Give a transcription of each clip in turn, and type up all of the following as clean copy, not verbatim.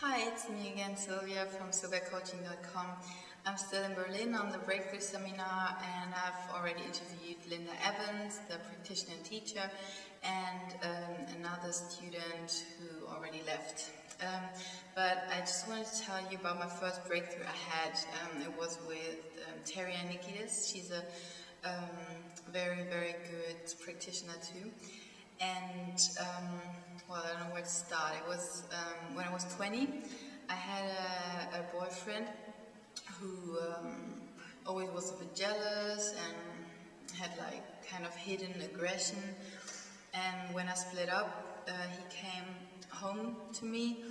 Hi, it's me again, Sylvia from sobercoaching.com. I'm still in Berlin on the Breakthrough Seminar, and I've already interviewed Linda Evans, the practitioner and teacher, and another student who already left. But I just wanted to tell you about my first breakthrough I had. It was with Terry and Nikidis. She's a very, very good practitioner too. And well, I don't know where to start. It was when I was 20. I had a boyfriend who always was a bit jealous and had like kind of hidden aggression. And when I split up, he came home to me,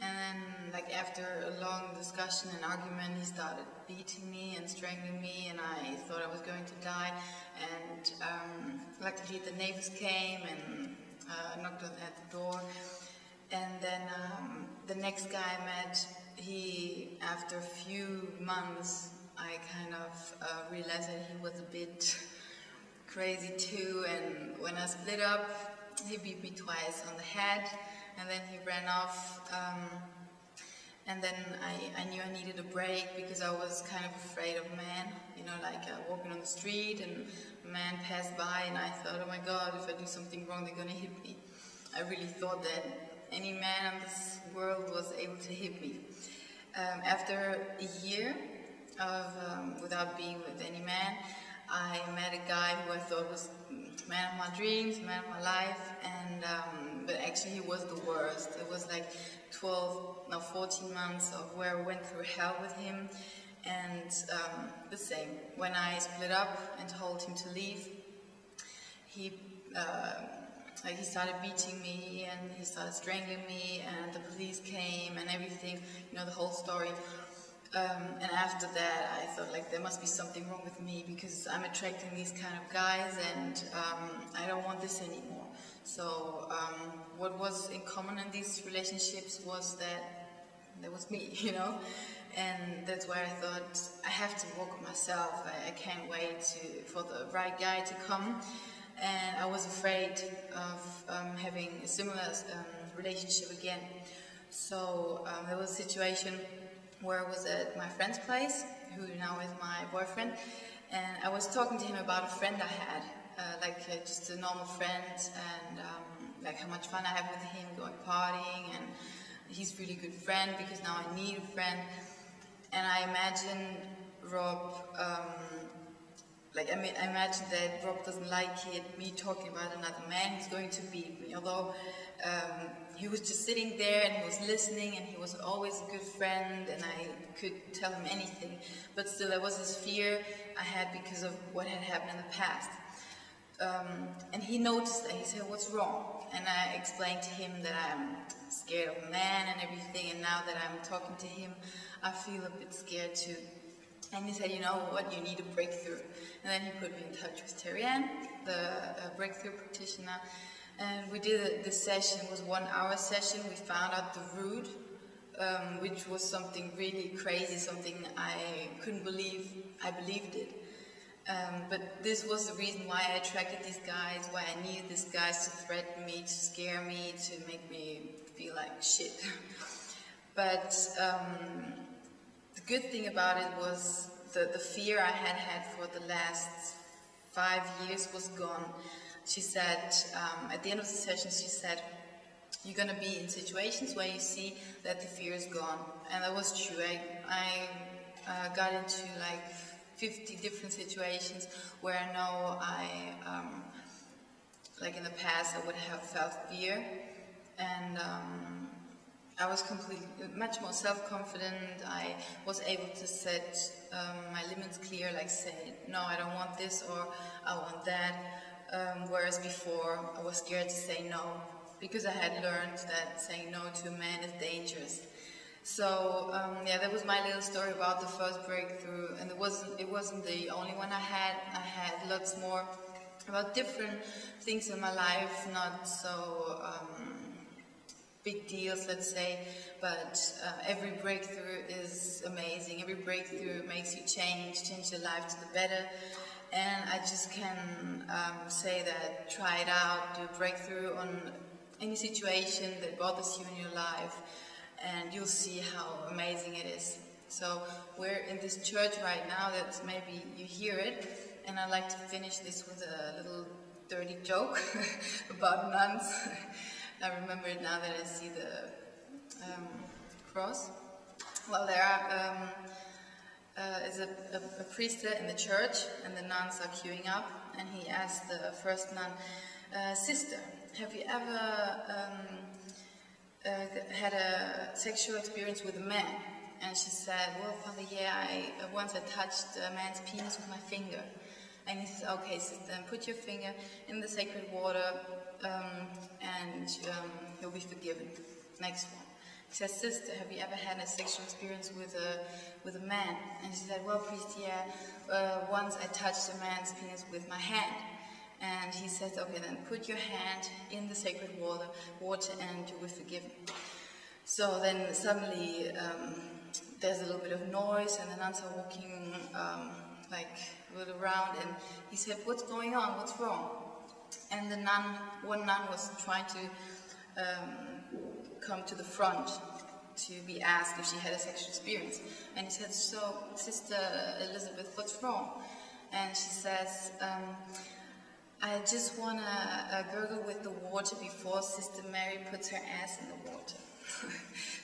and then like after a long discussion and argument, he started beating me and strangling me, and I thought I was going to die. And luckily the neighbors came and knocked at the door. And then the next guy I met, after a few months, I kind of realized that he was a bit crazy too. And when I split up, he beat me twice on the head, and then he ran off. And then I knew I needed a break because I was kind of afraid of men, you know, like walking on the street and a man passed by and I thought, oh my God, if I do something wrong, they're gonna hit me. I really thought that any man in this world was able to hit me. After a year of without being with any man, I met a guy who I thought was man of my dreams, man of my life, and but actually he was the worst. It was like 14 months of where I went through hell with him. And the same, when I split up and told him to leave, he started beating me and he started strangling me, and the police came and everything, you know, the whole story. And after that I thought like there must be something wrong with me because I'm attracting these kind of guys, and I don't want this anymore. So what was in common in these relationships was that there was me, you know, and that's why I thought I have to work on myself. I can't wait for the right guy to come, and I was afraid of having a similar relationship again. So there was a situation where I was at my friend's place, who now is my boyfriend, and I was talking to him about a friend I had, just a normal friend, and like how much fun I have with him, going partying, and he's a really good friend because now I need a friend. And I imagine Rob, I imagine that Rob doesn't like it, me talking about another man he's going to beat me, although he was just sitting there and he was listening, and he was always a good friend and I could tell him anything. But still there was this fear I had because of what had happened in the past. And he noticed that. He said, "What's wrong?" And I explained to him that I'm scared of men and everything, and now that I'm talking to him, I feel a bit scared too. And he said, "You know what, you need a breakthrough." And then he put me in touch with Terry Ann, the breakthrough practitioner. And we did this session. It was a 1-hour session. We found out the root, which was something really crazy, something I couldn't believe I believed it. But this was the reason why I attracted these guys, why I needed these guys to threaten me, to scare me, to make me feel like shit. But the good thing about it was the fear I had for the last 5 years was gone. She said, at the end of the session, she said, "You're going to be in situations where you see that the fear is gone." And that was true. I got into like 50 different situations where I know like in the past I would have felt fear, and I was much more self-confident. I was able to set my limits clear, like say, no, I don't want this, or I want that, whereas before I was scared to say no, because I had learned that saying no to a man is dangerous. So yeah, that was my little story about the first breakthrough, and it wasn't the only one I had. I had lots more about different things in my life, not so big deals, let's say, but every breakthrough is amazing. Every breakthrough makes you change your life to the better. And I just can say that try it out, do a breakthrough on any situation that bothers you in your life, and you'll see how amazing it is. So we're in this church right now that maybe you hear it, and I'd like to finish this with a little dirty joke about nuns. I remember it now that I see the cross. Well, there is a priest there in the church, and the nuns are queuing up, and he asked the first nun, "Sister, have you ever had a sexual experience with a man?" And she said, "Well, Father, yeah, once I touched a man's penis with my finger." And he says, "Okay, sister, then put your finger in the sacred water, and you'll be forgiven." Next one. He says, "Sister, have you ever had a sexual experience with a man?" And she said, "Well, priest, yeah, once I touched a man's penis with my hand." And he says, "Okay, then put your hand in the sacred water, and you will be forgiven." So then suddenly there's a little bit of noise, and the nuns are walking like a little around, and he said, "What's going on? What's wrong?" And one nun was trying to come to the front to be asked if she had a sexual experience. And he said, "So, Sister Elizabeth, what's wrong?" And she says, "I just want to gurgle with the water before Sister Mary puts her ass in the water."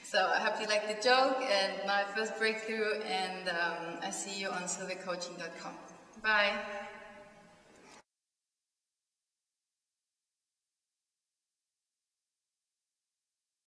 So I hope you liked the joke and my first breakthrough, and I see you on silvercoaching.com. Bye.